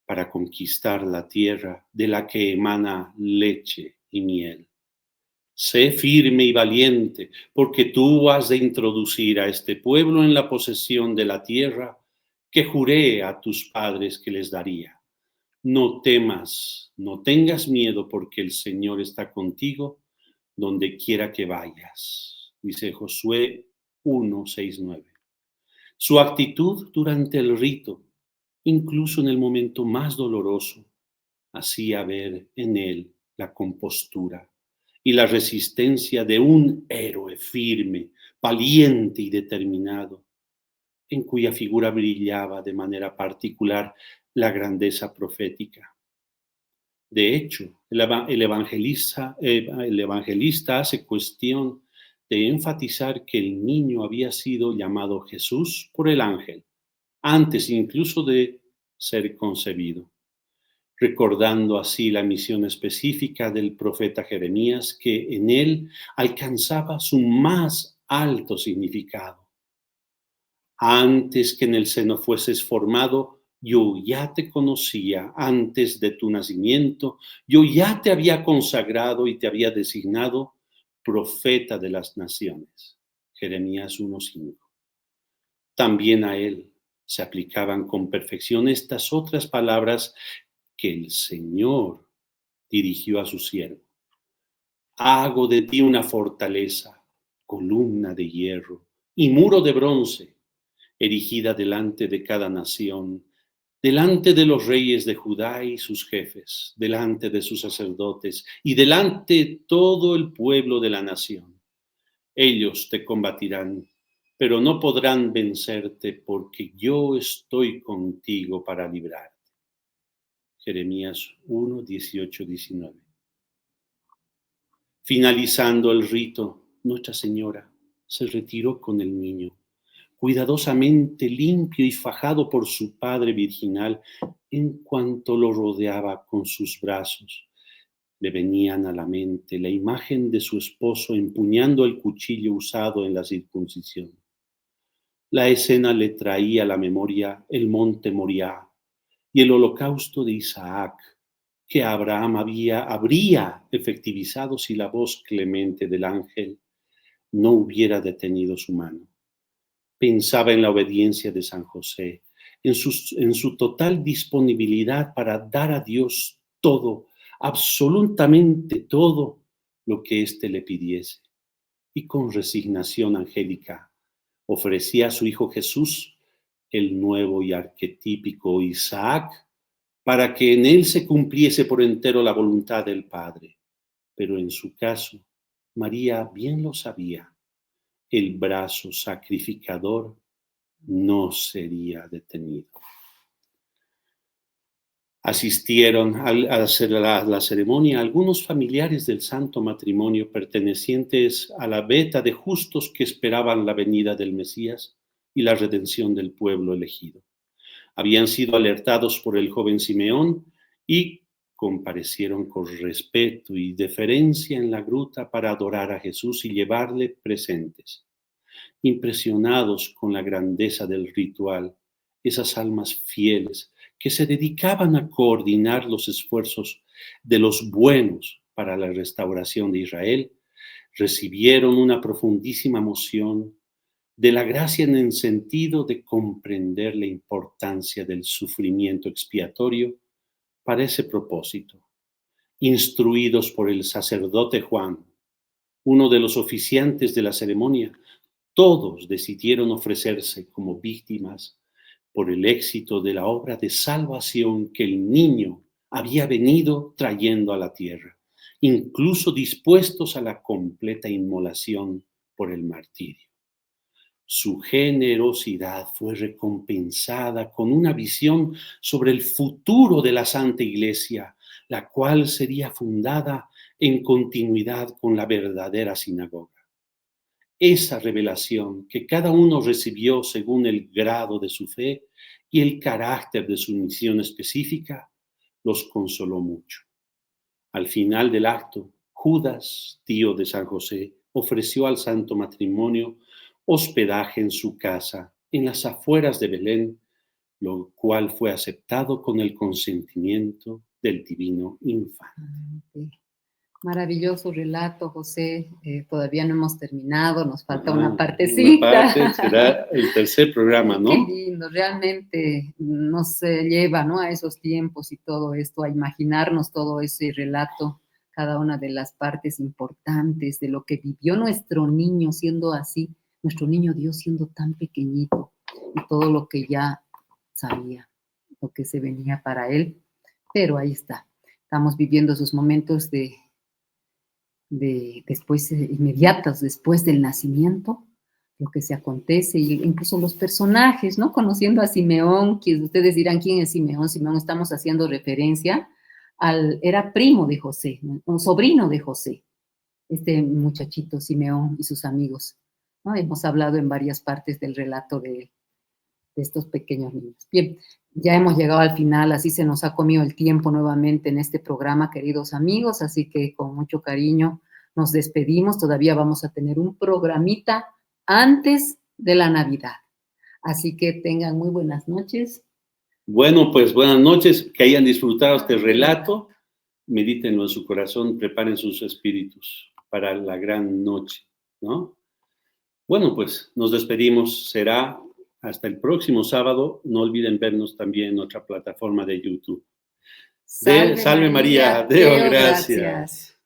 para conquistar la tierra de la que emana leche y miel. Sé firme y valiente, porque tú has de introducir a este pueblo en la posesión de la tierra que juré a tus padres que les daría. No temas, no tengas miedo, porque el Señor está contigo donde quiera que vayas. Dice Josué 1, 6, 9. Su actitud durante el rito, incluso en el momento más doloroso, hacía ver en él la compostura y la resistencia de un héroe firme, valiente y determinado, en cuya figura brillaba de manera particular la grandeza profética. De hecho, el evangelista hace cuestión de enfatizar que el niño había sido llamado Jesús por el ángel, antes incluso de ser concebido, recordando así la misión específica del profeta Jeremías, que en él alcanzaba su más alto significado. Antes que en el seno fueses formado, yo ya te conocía. Antes de tu nacimiento, yo ya te había consagrado y te había designado profeta de las naciones. Jeremías 1:5. También a él se aplicaban con perfección estas otras palabras que el Señor dirigió a su siervo. Hago de ti una fortaleza, columna de hierro y muro de bronce, erigida delante de cada nación, delante de los reyes de Judá y sus jefes, delante de sus sacerdotes y delante de todo el pueblo de la nación. Ellos te combatirán, pero no podrán vencerte, porque yo estoy contigo para librarte. Jeremías 1, 18, 19. Finalizando el rito, Nuestra Señora se retiró con el niño, cuidadosamente limpio y fajado por su padre virginal, en cuanto lo rodeaba con sus brazos. Le venían a la mente la imagen de su esposo empuñando el cuchillo usado en la circuncisión. La escena le traía a la memoria el monte Moriah y el holocausto de Isaac, que Abraham habría efectivizado si la voz clemente del ángel no hubiera detenido su mano. Pensaba en la obediencia de San José, en su total disponibilidad para dar a Dios todo, absolutamente todo lo que éste le pidiese. Y con resignación angélica ofrecía a su hijo Jesús, el nuevo y arquetípico Isaac, para que en él se cumpliese por entero la voluntad del Padre. Pero en su caso, María bien lo sabía, el brazo sacrificador no sería detenido. Asistieron a la ceremonia algunos familiares del santo matrimonio pertenecientes a la veta de justos que esperaban la venida del Mesías y la redención del pueblo elegido. Habían sido alertados por el joven Simeón y comparecieron con respeto y deferencia en la gruta para adorar a Jesús y llevarle presentes. Impresionados con la grandeza del ritual, esas almas fieles que se dedicaban a coordinar los esfuerzos de los buenos para la restauración de Israel, recibieron una profundísima emoción de la gracia en el sentido de comprender la importancia del sufrimiento expiatorio para ese propósito. Instruidos por el sacerdote Juan, uno de los oficiantes de la ceremonia, todos decidieron ofrecerse como víctimas por el éxito de la obra de salvación que el niño había venido trayendo a la tierra, incluso dispuestos a la completa inmolación por el martirio. Su generosidad fue recompensada con una visión sobre el futuro de la Santa Iglesia, la cual sería fundada en continuidad con la verdadera sinagoga. Esa revelación que cada uno recibió según el grado de su fe y el carácter de su misión específica, los consoló mucho. Al final del acto, Judas, tío de San José, ofreció al santo matrimonio hospedaje en su casa en las afueras de Belén, lo cual fue aceptado con el consentimiento del divino infante. Maravilloso relato, José. Todavía no hemos terminado, nos falta una partecita. Una parte será el tercer programa, ¿no? Qué lindo, realmente nos lleva, ¿no?, a esos tiempos y todo esto, a imaginarnos todo ese relato, cada una de las partes importantes de lo que vivió nuestro niño siendo así, nuestro niño Dios siendo tan pequeñito y todo lo que ya sabía, lo que se venía para él, pero ahí está. Estamos viviendo esos momentos de después, inmediatos después del nacimiento, lo que se acontece, y incluso los personajes, ¿no? Conociendo a Simeón, que ustedes dirán, ¿quién es Simeón? Simeón, estamos haciendo referencia era primo de José, ¿no?, un sobrino de José, este muchachito Simeón y sus amigos, ¿no? Hemos hablado en varias partes del relato de estos pequeños niños. Bien, ya hemos llegado al final, así se nos ha comido el tiempo nuevamente en este programa, queridos amigos, así que con mucho cariño nos despedimos. Todavía vamos a tener un programita antes de la Navidad. Así que tengan muy buenas noches. Bueno, pues buenas noches, que hayan disfrutado este relato, medítenlo en su corazón, preparen sus espíritus para la gran noche, ¿no? Bueno, pues nos despedimos, será hasta el próximo sábado. No olviden vernos también en otra plataforma de YouTube. Salve María, Deo gracias.